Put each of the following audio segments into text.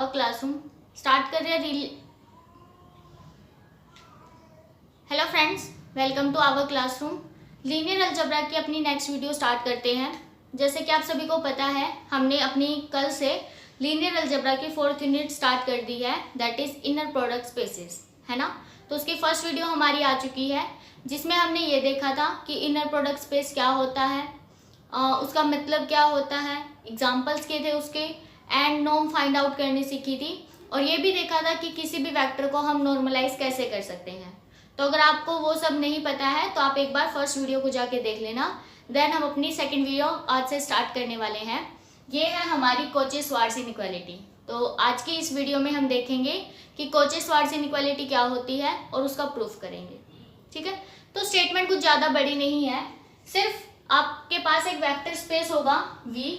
Our classroom. Start कर रहे हैं hello friends, welcome to our classroom. Linear algebra की अपनी नेक्स्ट वीडियो स्टार्ट करते हैं। जैसे कि आप सभी को पता है, हमने अपनी कल से लीनियर अलजेब्रा की 4th यूनिट स्टार्ट कर दी है, that is inner product spaces, है ना। तो उसकी फर्स्ट वीडियो हमारी आ चुकी है, जिसमें हमने ये देखा था कि इनर प्रोडक्ट स्पेस क्या होता है, उसका मतलब क्या होता है, एग्जाम्पल्स के थे उसके, एंड नॉर्म फाइंड आउट करनी सीखी थी। और ये भी देखा था कि किसी भी वेक्टर को हम नॉर्मलाइज कैसे कर सकते हैं। तो अगर आपको वो सब नहीं पता है तो आप एक बार फर्स्ट वीडियो को जाके देख लेना। देन हम अपनी सेकंड वीडियो आज से स्टार्ट करने वाले हैं। ये है हमारी कोची-श्वार्ट्ज इनइक्वालिटी। तो आज की इस वीडियो में हम देखेंगे कि कोची-श्वार्ट्ज इनइक्वालिटी क्या होती है और उसका प्रूफ करेंगे। ठीक है, तो स्टेटमेंट कुछ ज़्यादा बड़ी नहीं है, सिर्फ आपके पास एक वेक्टर स्पेस होगा V,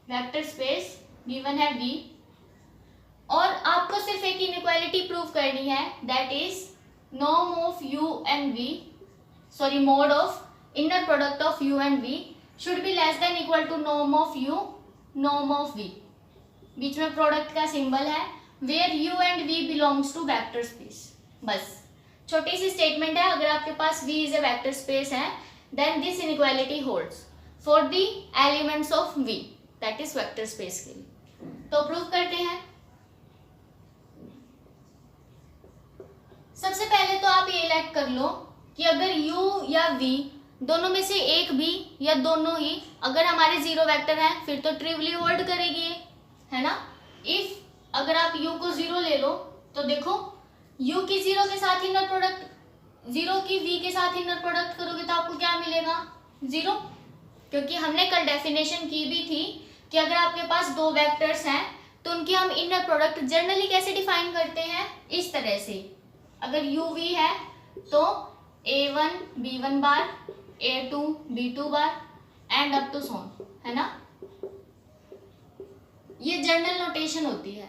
वेक्टर स्पेस गिवन है V, और आपको सिर्फ एक इनइक्वालिटी प्रूव करनी है, that is norm of U and V, sorry mode of inner product of U and V should be less than equal to norm of U, norm of V। बीच में product का symbol है, where U and V belongs to vector space. बस छोटी सी statement है। अगर आपके पास V is a vector space है, then this inequality holds for the elements of V, that is vector space के लिए। तो प्रूव करते हैं। सबसे पहले तो आप ये लेट कर लो कि अगर U या V दोनों में से एक भी या दोनों ही अगर हमारे जीरो वेक्टर हैं, फिर तो ट्रिवली होल्ड करेगी, है ना। इफ अगर आप U को जीरो ले लो तो देखो U की जीरो के साथ इनर प्रोडक्ट, जीरो की V के साथ इनर प्रोडक्ट करोगे तो आपको क्या मिलेगा, जीरो। क्योंकि हमने कल डेफिनेशन की भी थी कि अगर आपके पास दो वेक्टर्स हैं तो उनकी हम इनर प्रोडक्ट जनरली कैसे डिफाइन करते हैं, इस तरह से। अगर UV है तो A1 B1 bar, A2 B2 bar and up to so on, है ना। ये जनरल नोटेशन होती है।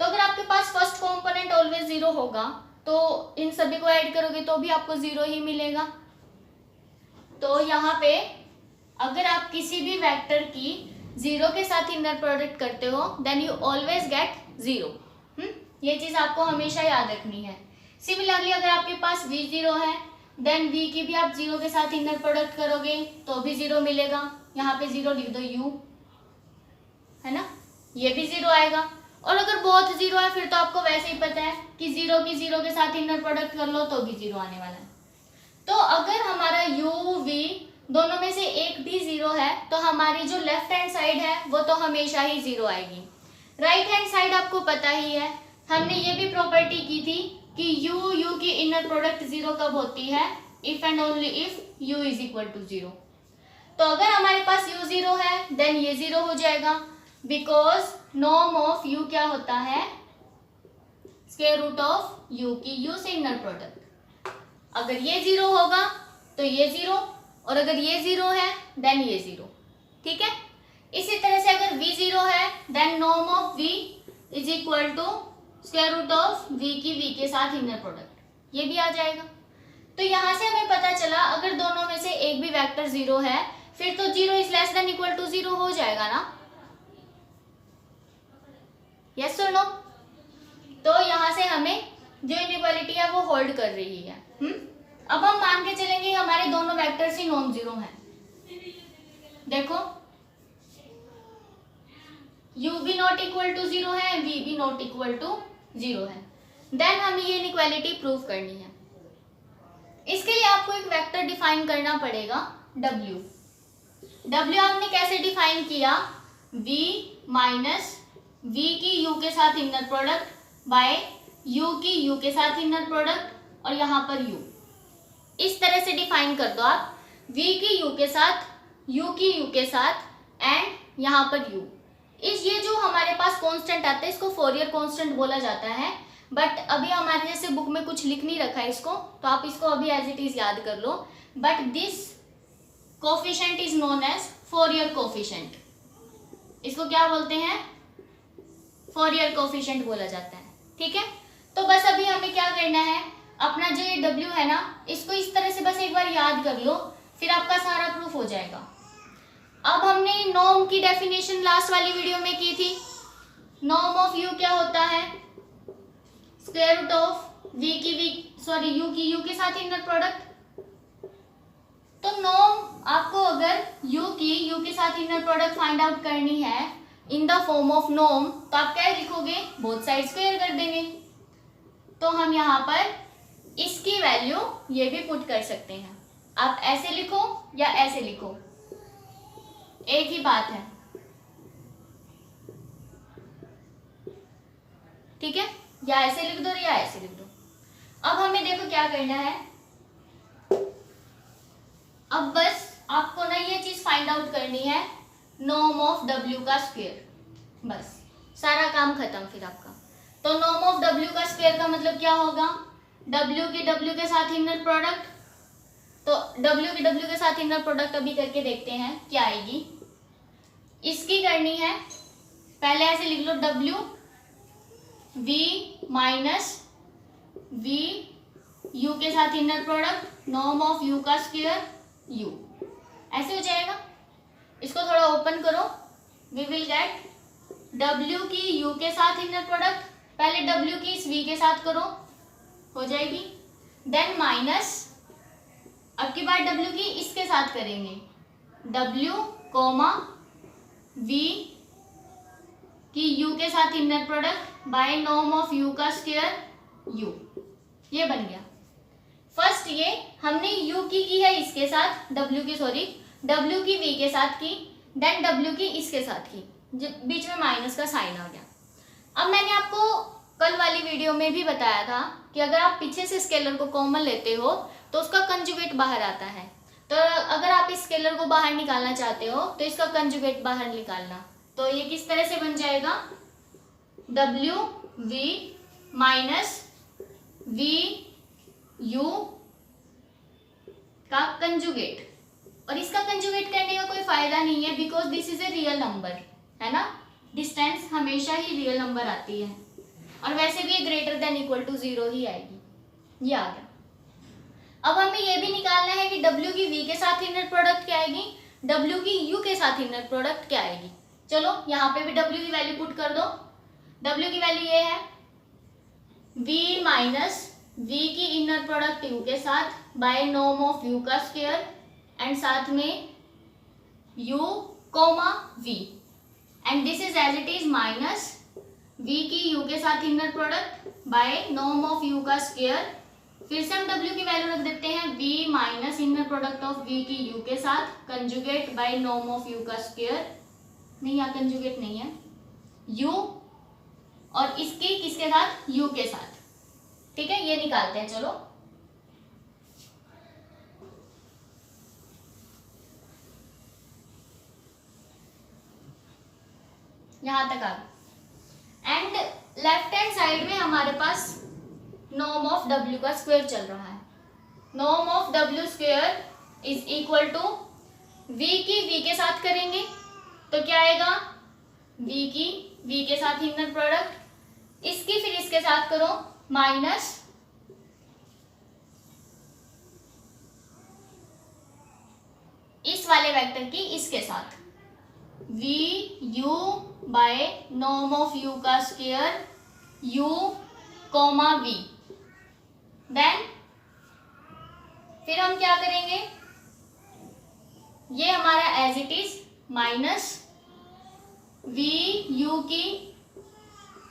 तो अगर आपके पास फर्स्ट कंपोनेंट ऑलवेज जीरो होगा तो इन सभी को ऐड करोगे तो भी आपको जीरो ही मिलेगा। तो यहाँ पे अगर आप किसी भी वेक्टर की जीरो के साथ इनर प्रोडक्ट करते हो, then you always get zero. ये चीज आपको हमेशा याद रखनी है। सिमिलरली अगर आपके पास V जीरो है, देन V की भी आप जीरो के साथ इनर प्रोडक्ट करोगे तो भी जीरो मिलेगा। यहाँ पे जीरो लिख दो U, है ना, ये भी जीरो आएगा। और अगर बहुत जीरो है फिर तो आपको वैसे ही पता है कि जीरो की जीरो के साथ इनर प्रोडक्ट कर लो तो भी जीरो आने वाला है। तो अगर हमारा U V दोनों में से एक भी जीरो है तो हमारी जो लेफ्ट हैंड साइड है वो तो हमेशा ही जीरो आएगी। राइट हैंड साइड आपको पता ही है, हमने ये भी प्रॉपर्टी की थी कि U की इनर प्रोडक्ट जीरो कब होती है, if and only if U is equal to zero. तो अगर हमारे पास U जीरो है देन ये जीरो हो जाएगा, बिकॉज नॉर्म ऑफ U क्या होता है, स्क्वायर रूट ऑफ U की U से इनर प्रोडक्ट। अगर ये जीरो होगा तो ये जीरो, और अगर ये जीरो है देन ये जीरो। ठीक है, इसी तरह से अगर V जीरो है then norm of V is equal to square root of V की V के साथ इनर प्रोडक्ट, ये भी आ जाएगा। तो यहाँ से हमें पता चला अगर दोनों में से एक भी वेक्टर जीरो है फिर तो zero is less than equal to zero हो जाएगा ना, यस और नो। तो यहाँ से हमें जो इनइक्वालिटी है वो होल्ड कर रही है। अब हम मान के चलेंगे हमारे दोनों वेक्टर्स ही नॉन जीरो हैं। देखो U भी नॉट इक्वल टू जीरो है, V भी नॉट इक्वल टू जीरो है। देन हमें ये इनइक्वालिटी प्रूव करनी है। इसके लिए आपको एक वेक्टर डिफाइन करना पड़ेगा W। W आपने कैसे डिफाइन किया, V माइनस V की U के साथ इनर प्रोडक्ट बाय U की U के साथ इनर प्रोडक्ट, और यहाँ पर U इस तरह से डिफाइन कर दो आप, V की U के साथ, U की U के साथ एंड यहाँ पर U। इस ये जो हमारे पास कांस्टेंट आता है इसको फोरियर कांस्टेंट बोला जाता है, बट अभी हमारे जैसे बुक में कुछ लिख नहीं रखा है इसको, तो आप इसको अभी एज इट इज याद कर लो। But this coefficient is known as Fourier coefficient. इसको क्या बोलते हैं, फोरियर कोफिशिएंट बोला जाता है। ठीक है, तो बस अभी हमें क्या करना है, अपना जो ये W है ना इसको इस तरह से बस एक बार याद कर लो, फिर आपका सारा प्रूफ हो जाएगा। अब हमने नॉर्म की डेफिनेशन लास्ट वाली वीडियो में की थी, नॉर्म ऑफ यू क्या होता है, स्क्वायर रूट ऑफ वी की यू के साथ इनर प्रोडक्ट। तो नॉर्म आपको अगर यू के साथ इनर प्रोडक्ट फाइंड आउट करनी है in the form of norm, तो आप क्या लिखोगे, बोथ साइड स्क्वायर कर देंगे। तो हम यहाँ पर इसकी वैल्यू ये भी पुट कर सकते हैं, आप ऐसे लिखो या ऐसे लिखो, एक ही बात है, ठीक है, या ऐसे लिख दो या ऐसे लिख दो। अब हमें देखो क्या करना है, अब बस आपको ना ये चीज फाइंड आउट करनी है, नॉर्म ऑफ W का स्क्वायर, बस सारा काम खत्म फिर आपका। तो नॉर्म ऑफ W का स्क्वायर का मतलब क्या होगा, W की W के साथ इनर प्रोडक्ट, तो W की W के साथ इनर प्रोडक्ट अभी करके देखते हैं क्या आएगी। इसकी करनी है, पहले ऐसे लिख लो W V minus V U के साथ inner product, norm of U का स्क्वायर U, ऐसे हो जाएगा। इसको थोड़ा ओपन करो, वी विल गेट W की U के साथ इनर प्रोडक्ट, पहले W की इस V के साथ करो, हो जाएगी, देन माइनस, अब की बार W की इसके साथ करेंगे, W कोमा V की U के साथ inner product by norm of U का स्क्वायर U, ये बन गया। फर्स्ट ये हमने U की है इसके साथ, W की V के साथ की, देन W की इसके साथ की, बीच में माइनस का साइन आ गया। अब मैंने आपको कल वाली वीडियो में भी बताया था कि अगर आप पीछे से स्केलर को कॉमन लेते हो तो उसका कंजुगेट बाहर आता है, तो अगर आप इस स्केलर को बाहर निकालना चाहते हो तो इसका कंजुगेट बाहर निकालना, तो ये किस तरह से बन जाएगा, WV माइनस VU का कंजुगेट, और इसका कंजुगेट करने का कोई फायदा नहीं है because this is a real number, है ना, डिस्टेंस हमेशा ही रियल नंबर आती है, और वैसे भी ग्रेटर देन इक्वल टू 0 ही आएगी, ये आ गया। अब हमें ये भी निकालना है कि W की V के साथ इनर प्रोडक्ट क्या आएगी, W की U के साथ इनर प्रोडक्ट क्या आएगी। चलो यहाँ पे भी W की वैल्यू पुट कर दो, W की वैल्यू ये है V माइनस V की इनर प्रोडक्ट U के साथ बाय नॉर्म ऑफ U का स्क्वायर, एंड साथ में U comma V, and this is as it is minus V की U के साथ inner product by norm of U का स्क्वायर, फिर से हम W की वैल्यू रख देते हैं V minus inner product of V की U के साथ conjugate by norm of U का स्क्वायर, नहीं यहाँ कंजुगेट नहीं है, U और इसकी किसके साथ, U के साथ, ठीक है, ये निकालते हैं। चलो यहां तक आ गया, एंड लेफ्ट हैंड साइड में हमारे पास नॉर्म ऑफ W का स्क्वायर चल रहा है, norm of W square is equal to V की V के साथ करेंगे तो क्या आएगा, V की V के साथ इनर प्रोडक्ट, इसकी फिर इसके साथ करो माइनस इस वाले वेक्टर की इसके साथ VU by norm of U का square U comma V, then फिर हम क्या करेंगे, ये हमारा as it is minus VU की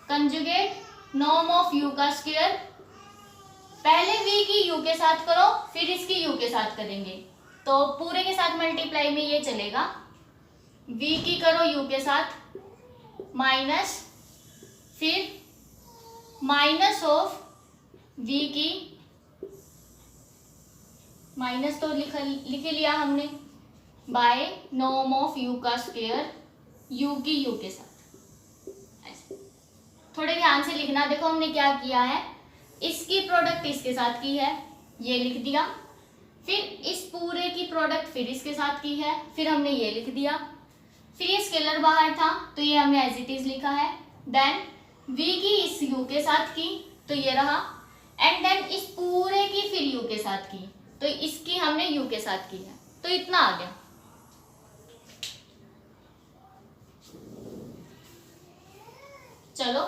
कंजुगेट नॉर्म ऑफ U का स्क्वायर, पहले V की U के साथ करो फिर इसकी U के साथ करेंगे, तो पूरे के साथ मल्टीप्लाई में ये चलेगा, V की करो U के साथ माइनस, फिर माइनस ऑफ V की, माइनस तो लिख लिया हमने, बाय नॉर्म ऑफ U का स्क्वायर U की U के साथ, ऐसे थोड़े ध्यान से लिखना। देखो हमने क्या किया है, इसकी प्रोडक्ट इसके साथ की है, ये लिख दिया, फिर इस पूरे की प्रोडक्ट फिर इसके साथ की है, फिर हमने ये लिख दिया, फिर ये स्केलर बाहर था तो ये हमने एज इट इज लिखा है, देन V की इस U के साथ की तो ये रहा, एंड देन इस पूरे की फिर U के साथ की, तो इसकी हमने U के साथ की है, तो इतना आ गया। चलो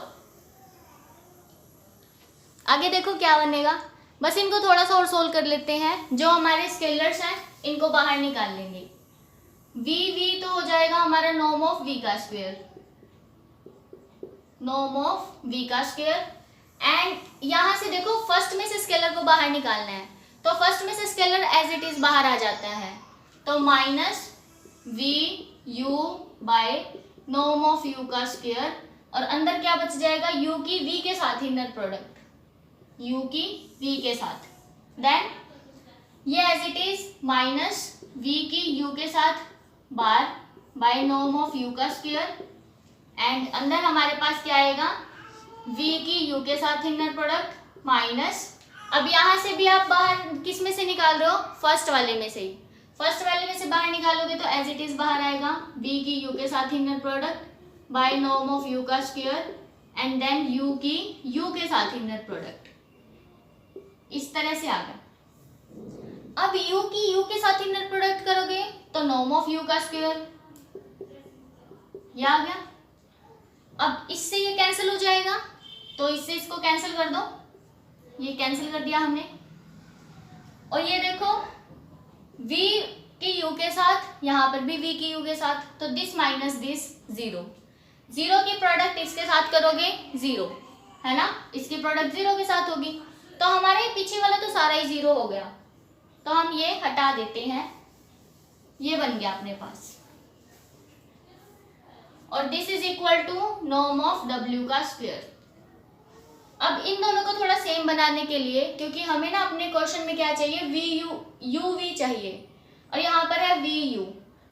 आगे देखो क्या बनेगा। बस इनको थोड़ा सा और सोल्व कर लेते हैं। जो हमारे स्केलर्स हैं इनको बाहर निकाल लेंगे। वी तो हो जाएगा हमारा नॉर्म ऑफ वी का स्क्वायर, नॉर्म ऑफ वी का स्क्वायर। एंड यहां से देखो फर्स्ट में से स्केलर को बाहर निकालना है, तो फर्स्ट में से स्केलर एज इट इज बाहर आ जाता है, तो minus V U by norm of U का स्क्वायर, और अंदर क्या बच जाएगा, यू की वी के साथ इनर प्रोडक्ट, यू की वी के साथ। देन ये as it is minus V की यू के साथ bar by norm of U का स्क्वायर, एंड अंदर हमारे पास क्या आएगा, v की u के साथ इनर प्रोडक्ट माइनस, अब यहां से भी आप बाहर किस में से निकाल रहे हो, फर्स्ट वाले में से ही, फर्स्ट वाले में से बाहर निकालोगे तो एज इट इज बाहर आएगा v की u के साथ inner product by norm of u का स्क्वायर, एंड देन u की u के साथ इनर प्रोडक्ट, इस तरह से आ गया। अब u की u के साथ इनर प्रोडक्ट करोगे तो नॉर्म ऑफ u का स्क्वायर, ये आ गया। अब इससे ये कैंसिल हो जाएगा, तो इससे इसको कैंसिल कर दो, ये कैंसिल कर दिया हमने। और ये देखो v की u के साथ, यहाँ पर भी v की u के साथ, तो this minus this zero, zero की प्रोडक्ट इसके साथ करोगे जीरो, है ना, इसकी प्रोडक्ट जीरो के साथ होगी, तो हमारे पीछे वाला तो सारा ही जीरो हो गया, तो हम ये हटा देते हैं, ये बन गया अपने पास। और this is equal to norm of w का स्क्वायर। अब इन दोनों को थोड़ा सेम बनाने के लिए, क्योंकि हमें ना अपने क्वेश्चन में क्या चाहिए, u v चाहिए, और यहाँ पर है vu,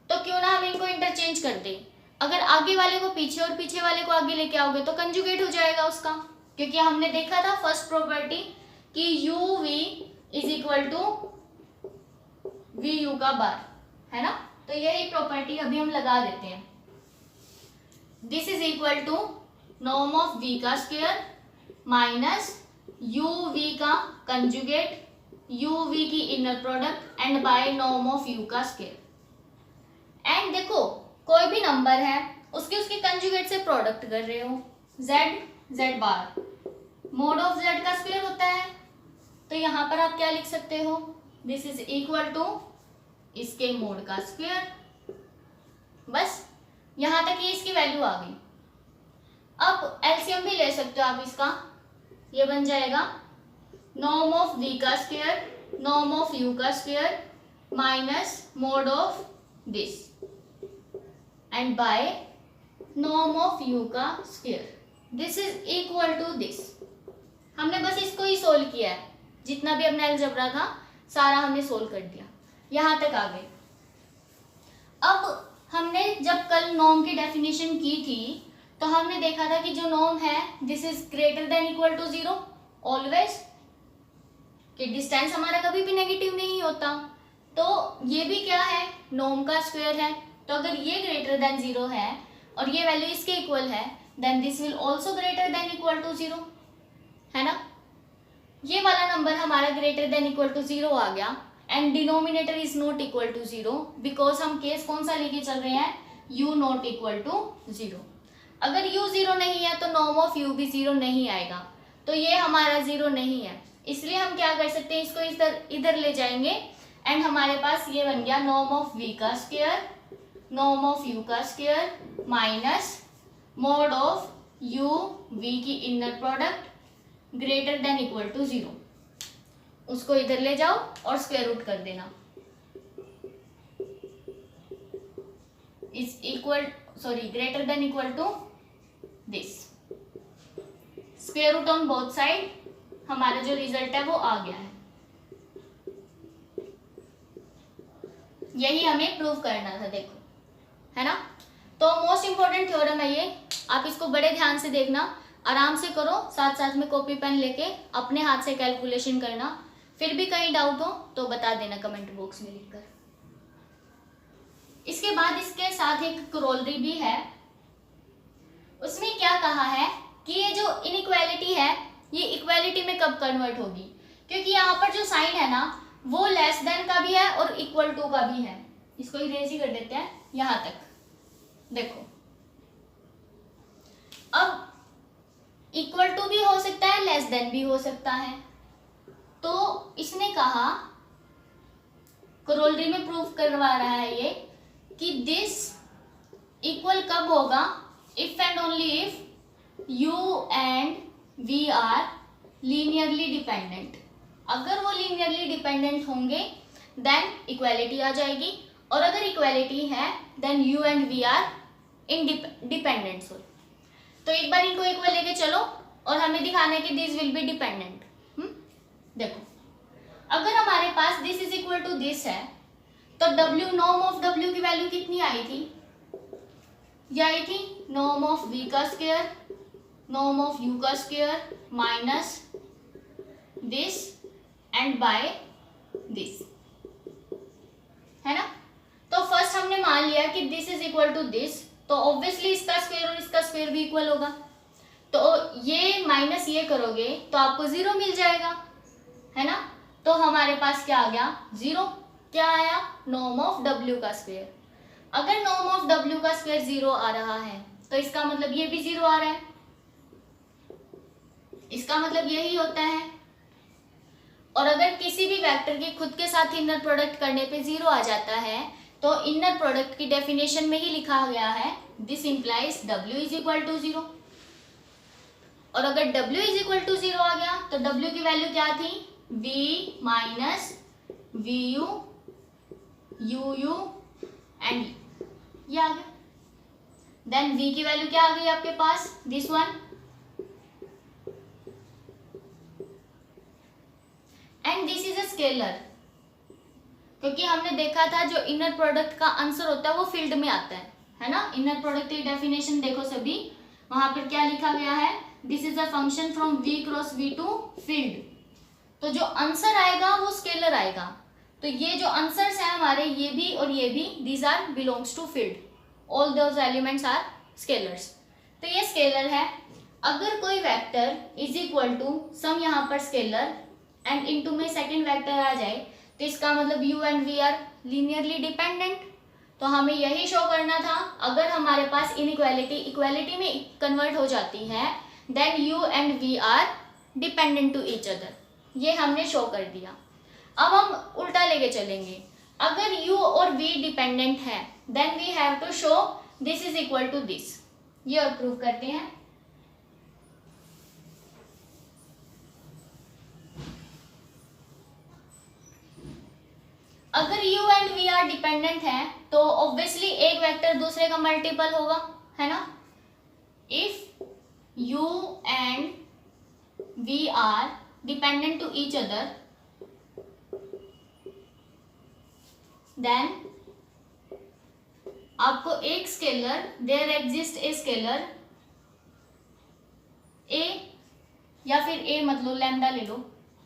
तो क्यों ना हम इनको इंटरचेंज कर दें। अगर आगे वाले को पीछे और पीछे वाले को आगे लेके आओगे तो कंजुगेट हो जाएगा उसका, क्योंकि हमने देखा था फर्स्ट प्रॉपर्टी कि u v is equal to vu का बार, है ना, तो यही प्रॉपर्टी अभी हम लगा देते हैं। This is equal to norm of v का स्क्वायर माइनस u v का कंजुगेट, u v की inner product, and by norm of u का स्क्वायर। एंड देखो कोई भी नंबर है उसके कंजुगेट से प्रोडक्ट कर रहे हो, z bar mode of z का स्क्वायर होता है, तो यहाँ पर आप क्या लिख सकते हो, दिस इज इक्वल टू इसके मोड का स्क्वायर। बस यहां तक ये इसकी वैल्यू आ गई। अब एलसीएम भी ले सकते हो आप इसका, ये बन जाएगा नॉर्म ऑफ v का स्क्वायर नॉर्म ऑफ u का square minus mode of this and by norm of u का square, this is equal to this. हमने बस इसको ही सोल्व किया है, जितना भी अपना अलजेब्रा था सारा हमने सोल्व कर दिया, यहां तक आ गए। अब हमने जब कल नॉर्म की डेफिनेशन की थी तो हमने देखा था कि जो नॉर्म है this is greater than equal to zero always, कि डिस्टेंस हमारा कभी भी नेगेटिव नहीं होता, तो ये भी क्या है, नॉर्म का स्क्वायर है, तो अगर ये ग्रेटर देन जीरो है और ये वैल्यू इसके इक्वल है then this will also greater than equal to zero, है ना। ये वाला नंबर हमारा greater than equal to zero आ गया, and denominator is not equal to zero, because हम केस कौन सा लेके चल रहे हैं, u not equal to zero. अगर u जीरो नहीं है तो नॉर्म ऑफ u भी जीरो नहीं आएगा, तो ये हमारा जीरो नहीं है, इसलिए हम क्या कर सकते हैं, इसको इधर ले जाएंगे, एंड हमारे पास ये बन गया नॉर्म ऑफ v का स्क्वायर नॉर्म ऑफ u का square minus mode of u v की inner product greater than equal to zero, उसको इधर ले जाओ और स्क्वायर रूट कर देना, is equal greater than equal to this, square root on both side, हमारा जो रिजल्ट है वो आ गया है। यही हमें प्रूव करना था, देखो, है ना। तो मोस्ट इंपॉर्टेंट थ्योरम है ये, आप इसको बड़े ध्यान से देखना, आराम से करो, साथ साथ में कॉपी पेन लेके अपने हाथ से कैलकुलेशन करना, फिर भी कहीं डाउट हो तो बता देना कमेंट बॉक्स में लिखकर। इसके बाद इसके साथ एक करोलरी भी है, उसमें क्या कहा है कि ये जो इनइक्वालिटी है ये इक्वालिटी में कब कन्वर्ट होगी, क्योंकि यहाँ पर जो साइन है ना वो लेस देन का भी है और इक्वल टू का भी है, इसको इरेज ही कर देते हैं यहाँ तक। देखो अब इक्वल टू भी हो सकता है, लेस देन भी हो सकता है। तो इसने कहा, करोलरी में प्रूव करवा रहा है ये कि दिस इक्वल कब होगा, if and only if U and we are linearly dependent. अगर वो लीनियरली डिपेंडेंट होंगे देन इक्वालिटी आ जाएगी, और अगर इक्वालिटी है then you and we are independent. तो एक बार इनको इक्वल लेके चलो और हमें दिखाना है कि दिस विल बी डिपेंडेंट। देखो, अगर हमारे पास this is equal to this है तो W नॉर्म ऑफ W की वैल्यू कितनी आई थी, ये आई थी नॉर्म ऑफ V का स्क्वायर नॉर्म ऑफ U का square minus this and by this, है ना। तो फर्स्ट हमने मान लिया कि this is equal to this, तो ऑब्वियसली इसका स्क्वायर और इसका स्क्वायर भी इक्वल होगा। तो ये माइनस ये करोगे तो आपको 0 मिल जाएगा, है ना। तो हमारे पास क्या आ गया, 0। क्या आया, नॉर्म ऑफ W का स्क्वायर। अगर नॉर्म ऑफ W का स्क्वायर 0 आ रहा है तो इसका मतलब ये भी 0 आ रहा है, इसका मतलब यही होता है। और अगर किसी भी वेक्टर के खुद के साथ इनर प्रोडक्ट करने पे 0 आ जाता है तो इनर प्रोडक्ट की डेफिनेशन में ही लिखा गया है this implies W is equal to 0। और अगर W इज इक्वल टू 0 आ गया तो W की वैल्यू क्या थी, V minus VU UU and ये आ गया। देन V की वैल्यू क्या आ गई आपके पास, this one, and this is a scalar, क्योंकि हमने देखा था जो इनर प्रोडक्ट का आंसर होता है वो फील्ड में आता है ना। इनर प्रोडक्ट की डेफिनेशन देखो सभी, वहां पर क्या लिखा गया है, this is a function from V cross V to field. तो जो आंसर आएगा वो स्केलर आएगा। तो ये जो आंसर्स हैं हमारे, ये भी और ये भी, these are belongs to field, all those elements are scalars. तो ये स्केलर है। अगर कोई vector is equal to some यहाँ पर स्केलर एंड इनटू में सेकंड वेक्टर आ जाए तो इसका मतलब u and we are linearly dependent. तो हमें यही शो करना था, अगर हमारे पास इनइक्वालिटी इक्वालिटी में कन्वर्ट हो जाती है then you and we are dependent to each other, ये हमने शो कर दिया। अब हम उल्टा लेके चलेंगे, अगर u और v डिपेंडेंट है then we have to show this is equal to this, ये और प्रूव करते हैं। अगर u and v are dependent है तो ऑब्वियसली एक वेक्टर दूसरे का मल्टीपल होगा, है ना। If u and v are dependent to each other then आपको एक scalar, there exist a scalar a, या फिर a मत लो, लैम्डा ले लो,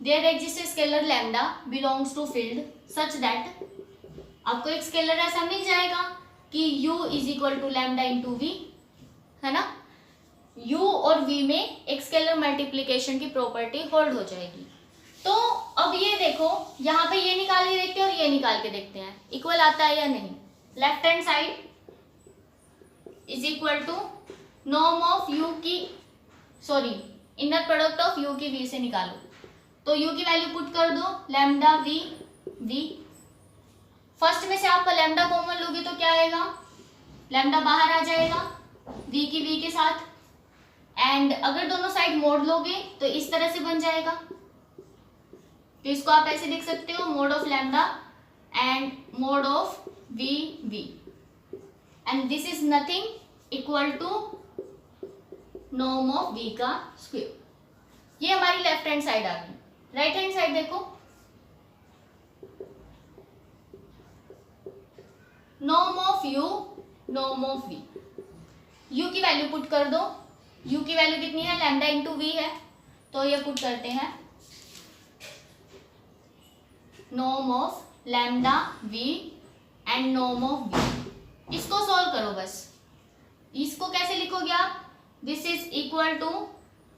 there exist a scalar lambda belongs to field such that, आपको एक स्केलर ऐसा मिल जाएगा कि u is equal to lambda into v, है ना। u और v में एक स्केलर मल्टीप्लीकेशन की प्रॉपर्टी होल्ड हो जाएगी। तो अब ये देखो, यहाँ पे ये निकाल के देखते हैं और ये निकाल के देखते हैं इक्वल आता है या नहीं। Left hand side is equal to norm of u की, sorry inner product of u की v से निकालो। तो u की वैल्यू पुट कर दो, लैम्डा v v, फर्स्ट में से आपका लैम्डा कॉमन लोगे तो क्या आएगा, लैम्डा बाहर आ जाएगा v की v के साथ, एंड अगर दोनों साइड मोड लोगे तो इस तरह से बन जाएगा। तो इसको आप ऐसे लिख सकते हो, mod of lambda and mod of v v, and this is nothing equal to norm of v का स्क्वायर। ये हमारी लेफ्ट हैंड साइड आ गई। राइट हैंड साइड देखो, norm of u norm of v, u की value put कर दो, u की वैल्यू कितनी है, लैम्डा इंटू वी है, तो ये पुट करते हैं norm of lambda v and norm of v। इसको सॉल्व करो बस। इसको कैसे लिखोगे आप, this is equal to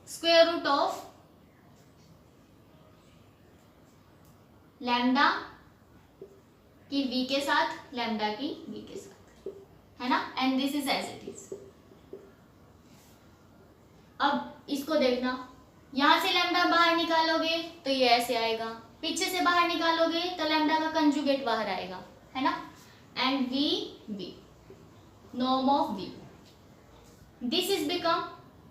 square root of lambda की v के साथ, लैम्डा की v के साथ, है ना, and this is as it is. अब इसको देखना, यहाँ से लैम्डा बाहर निकालोगे तो ये ऐसे आएगा, पीछे से बाहर निकालोगे तो लैम्डा का कंजुगेट बाहर आएगा, है ना। And v norm of v, this is become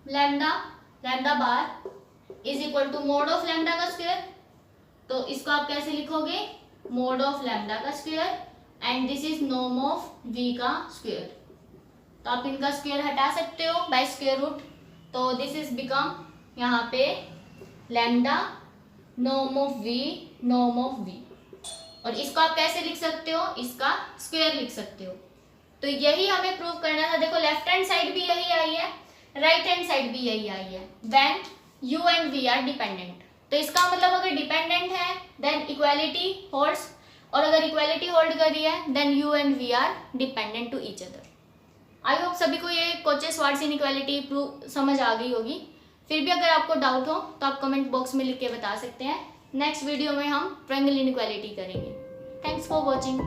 lambda bar is equal to mod of lambda का स्क्वायर। तो इसको आप कैसे लिखोगे, मोड ऑफ लैम्डा का square and this is norm of v का स्क्वायर। तो आप इनका स्क्वायर हटा सकते हो बाय स्क्वायर रूट। तो दिस इज बिकम यहाँ पे लैम्डा नॉर्म ऑफ वी, और इसको आप कैसे लिख सकते हो, इसका स्क्वायर लिख सकते हो। तो यही हमें प्रूव करना था। देखो लेफ्ट हैंड साइड भी यही आई है, राइट हैंड साइड भी यही आई है, when u and v are dependent. तो इसका मतलब अगर डिपेंडेंट है देन इक्वालिटी होल्ड्स, और अगर इक्वालिटी होल्ड कर रही है then u and v are dependent to each other. I hope सभी को ये कोचे-श्वार्ट्ज इनइक्वालिटी प्रूव समझ आ गई होगी। फिर भी अगर आपको डाउट हो तो आप कमेंट बॉक्स में लिख के बता सकते हैं। नेक्स्ट वीडियो में हम ट्रायंगल इनइक्वालिटी करेंगे। Thanks for watching.